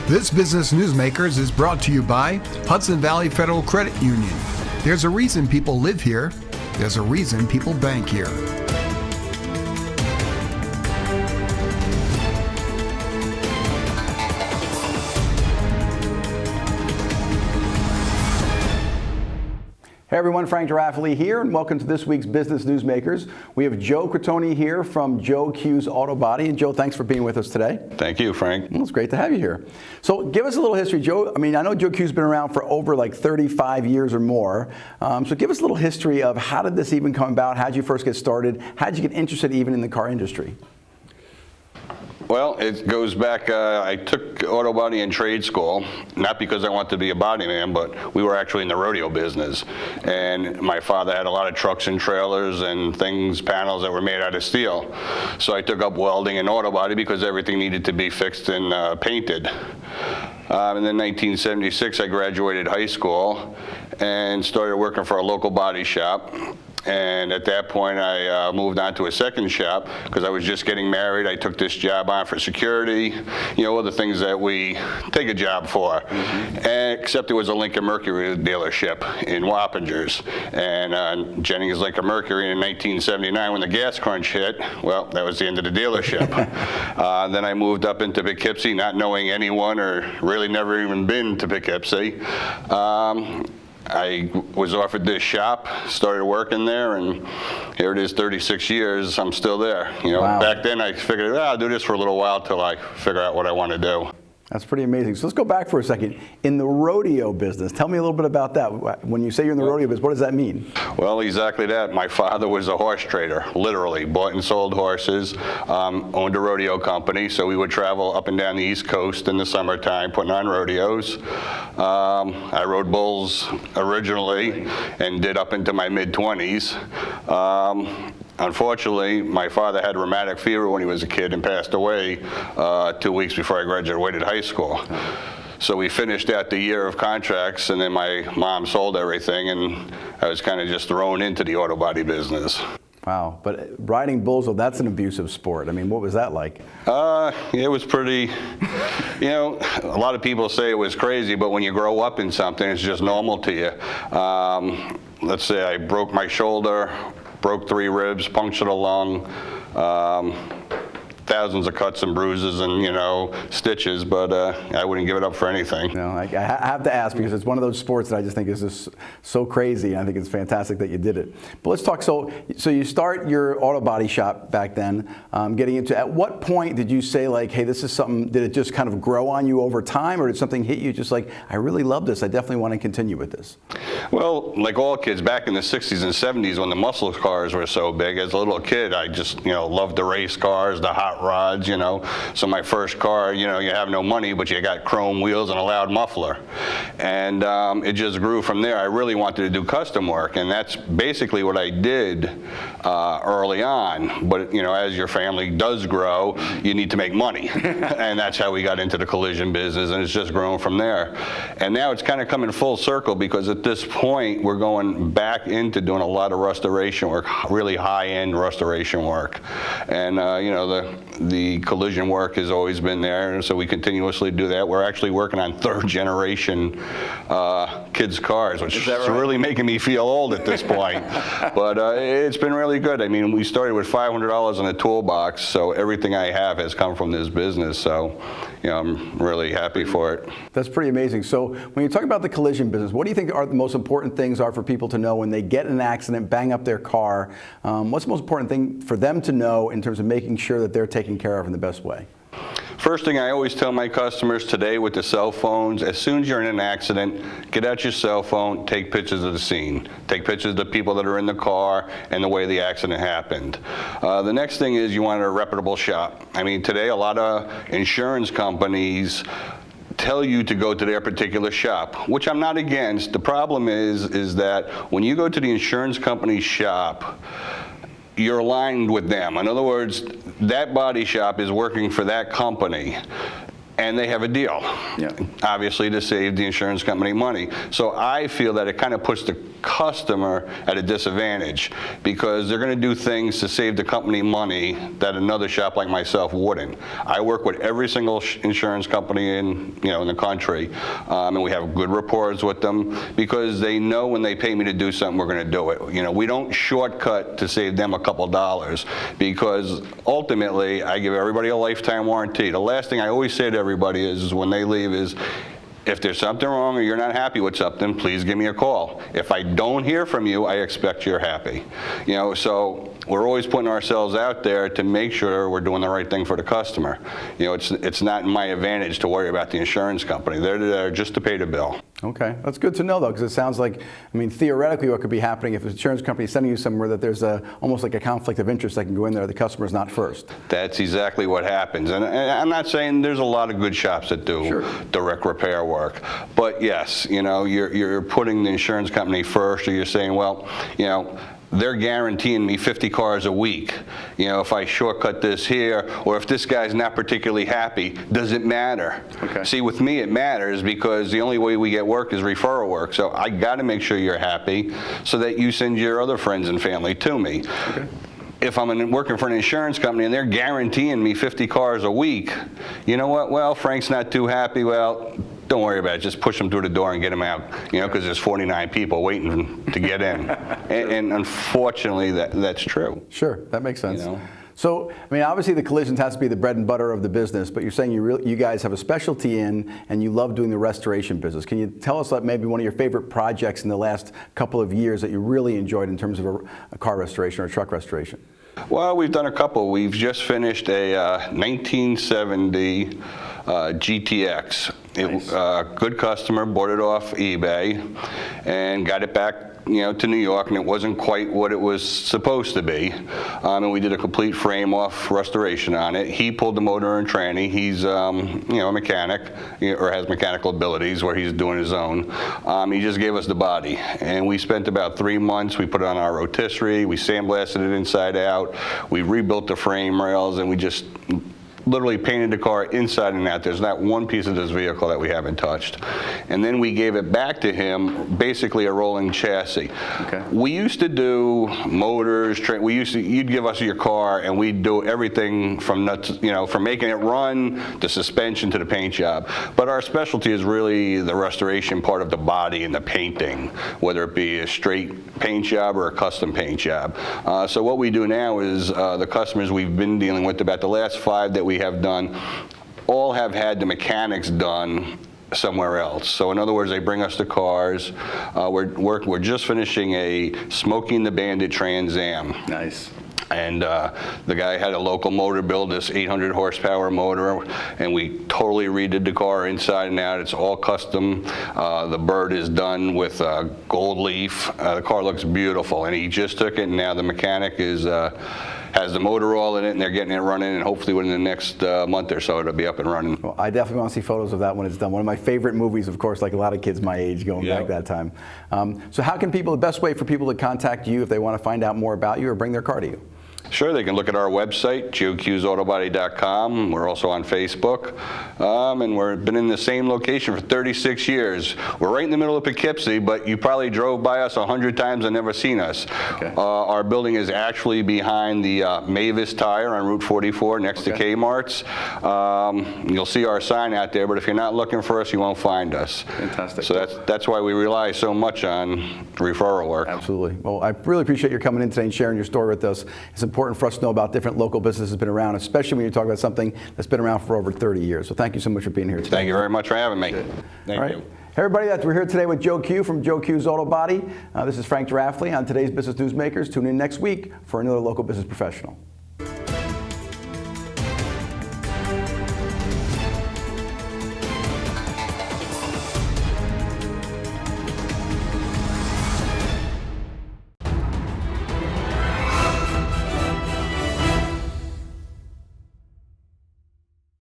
This Business Newsmakers is brought to you by Hudson Valley Federal Credit Union. There's a reason people live here. There's a reason people bank here. Hey everyone, Frank DeRaffele here, and welcome to this week's Business Newsmakers. We have Joe Quitoni here from Joe Q's Auto Body. And Joe, thanks for being with us today. Thank you, Frank. Well, it's great to have you here. So give us a little history, Joe. I mean, I know Joe Q's been around for over like 35 years or more. So give us a little history of how did this even come about? How did you first get started? How did you get interested even in the car industry? Well, it goes back, I took auto body and trade school, not because I wanted to be a body man, but we were actually in the rodeo business. And my father had a lot of trucks and trailers and things, panels that were made out of steel. So I took up welding and auto body because everything needed to be fixed and painted. And then 1976, I graduated high school and started working for a local body shop. And at that point, I moved on to a second shop because I was just getting married. I took this job on for security, you know, all the things that we take a job for. And, except it was a Lincoln Mercury dealership in Wappingers. And Jennings Lincoln Mercury in 1979, when the gas crunch hit, well, that was the end of the dealership. Then I moved up into Poughkeepsie, not knowing anyone or really never even been to Poughkeepsie. I was offered this shop, started working there, and here it is 36 years, I'm still there. You know, wow. Back then I figured, I'll do this for a little while till I figure out what I want to do. That's pretty amazing. So let's go back for a second. In the rodeo business, tell me a little bit about that. When you say you're in the rodeo business, what does that mean? Well, exactly that. My father was a horse trader, literally. Bought and sold horses, owned a rodeo company, so we would travel up and down the East Coast in the summertime putting on rodeos. I rode bulls originally and did up into my mid-20s. Unfortunately, my father had rheumatic fever when he was a kid and passed away 2 weeks before I graduated high school. So we finished out the year of contracts, and then my mom sold everything, and I was kind of just thrown into the auto body business. Wow, but riding bulls, well, that's an abusive sport. I mean, what was that like? It was pretty, you know, a lot of people say it was crazy, but when you grow up in something, it's just normal to you. Let's say I broke my shoulder, broke 3 ribs, punctured a lung, thousands of cuts and bruises and, you know, stitches, but I wouldn't give it up for anything. No, I have to ask because it's one of those sports that I just think is just so crazy, and I think it's fantastic that you did it. But let's talk, so you start your auto body shop back then, getting into, at what point did you say like, hey, this is something, did it just kind of grow on you over time, or did something hit you just like, I really love this, I definitely want to continue with this? Well, like all kids, back in the 60s and 70s when the muscle cars were so big, as a little kid, I just, you know, loved the race cars, the hot rods, you know. So my first car, you know, you have no money, but you got chrome wheels and a loud muffler. And it just grew from there. I really wanted to do custom work, and that's basically what I did early on. But, you know, as your family does grow, you need to make money. And that's how we got into the collision business, and it's just grown from there. And now it's kind of coming full circle because at this point, we're going back into doing a lot of restoration work, really high-end restoration work. And, you know, the collision work has always been there, so we continuously do that. We're actually working on 3rd generation kids' cars, which is really making me feel old at this point. But it's been really good. I mean, we started with $500 in a toolbox, so everything I have has come from this business. So, you know, I'm really happy for it. That's pretty amazing. So when you talk about the collision business, what do you think are the most important things are for people to know when they get in an accident, bang up their car? What's the most important thing for them to know in terms of making sure that they're taken care of in the best way? First thing I always tell my customers today with the cell phones, as soon as you're in an accident, get out your cell phone, take pictures of the scene. Take pictures of the people that are in the car and the way the accident happened. The next thing is you want a reputable shop. I mean, today a lot of insurance companies tell you to go to their particular shop, which I'm not against. The problem is that when you go to the insurance company's shop, you're aligned with them. In other words, that body shop is working for that company, and they have a deal, obviously to save the insurance company money. So I feel that it kind of puts the customer at a disadvantage because they're going to do things to save the company money that another shop like myself wouldn't. I work with every single insurance company in the country, and we have good rapport with them because they know when they pay me to do something, we're going to do it. We don't shortcut to save them a couple dollars because ultimately I give everybody a lifetime warranty. The last thing I always say to everybody is when they leave is, if there's something wrong or you're not happy with something, please give me a call. If I don't hear from you, I expect you're happy. So we're always putting ourselves out there to make sure we're doing the right thing for the customer. It's not in my advantage to worry about the insurance company. They're there just to pay the bill. Okay, that's good to know though, because it sounds like, theoretically what could be happening if the insurance company is sending you somewhere that there's almost like a conflict of interest that can go in there, the customer's not first. That's exactly what happens. And I'm not saying there's a lot of good shops that do direct repair work. But yes, you're putting the insurance company first, or you're saying, well, they're guaranteeing me 50 cars a week. If I shortcut this here, or if this guy's not particularly happy, does it matter? Okay. See, with me it matters because the only way we get work is referral work. So I got to make sure you're happy so that you send your other friends and family to me. Okay. If I'm working for an insurance company and they're guaranteeing me 50 cars a week, you know what? Well, Frank's not too happy. Well, don't worry about it. Just push them through the door and get them out, because there's 49 people waiting to get in. and unfortunately, that's true. Sure, that makes sense. So, obviously the collisions has to be the bread and butter of the business, but you're saying you guys have a specialty in and you love doing the restoration business. Can you tell us maybe one of your favorite projects in the last couple of years that you really enjoyed in terms of a car restoration or a truck restoration? Well, we've done a couple. We've just finished a 1970 GTX. Nice. Good customer, bought it off eBay and got it back to New York, and it wasn't quite what it was supposed to be. And we did a complete frame-off restoration on it. He pulled the motor and tranny. He's a mechanic, or has mechanical abilities where he's doing his own. He just gave us the body, and we spent about 3 months. We put it on our rotisserie. We sandblasted it inside out. We rebuilt the frame rails, and we just literally painted the car inside and out. There's not one piece of this vehicle that we haven't touched. And then we gave it back to him, basically a rolling chassis. Okay. We used to do motors, you'd give us your car and we'd do everything from nuts, from making it run, to suspension, to the paint job. But our specialty is really the restoration part of the body and the painting, whether it be a straight paint job or a custom paint job. So what we do now is the customers we've been dealing with, about the last 5 that we have done, all have had the mechanics done somewhere else. So in other words, they bring us the cars. We're just finishing a Smoking the Bandit Trans Am. Nice. And the guy had a local motor build this 800 horsepower motor, and we totally redid the car inside and out. It's all custom. The bird is done with gold leaf. The car looks beautiful, and he just took it, and now the mechanic has the motor all in it, and they're getting it running, and hopefully within the next month or so it'll be up and running. Well, I definitely want to see photos of that when it's done. One of my favorite movies, of course, like a lot of kids my age going back that time. So how can the best way for people to contact you if they want to find out more about you or bring their car to you? Sure, they can look at our website, joeqsautobody.com. We're also on Facebook, and we've been in the same location for 36 years. We're right in the middle of Poughkeepsie, but you probably drove by us 100 times and never seen us. Okay. Our building is actually behind the Mavis Tire on Route 44 next to Kmart's. You'll see our sign out there, but if you're not looking for us, you won't find us. Fantastic. So that's why we rely so much on referral work. Absolutely. Well, I really appreciate your coming in today and sharing your story with us. It's important for us to know about different local businesses that have been around, especially when you talk about something that's been around for over 30 years. So thank you so much for being here today. Thank you very much for having me. Thank you. Everybody, we're here today with Joe Q from Joe Q's Auto Body. This is Frank DeRaffele on today's Business Newsmakers. Tune in next week for another local business professional.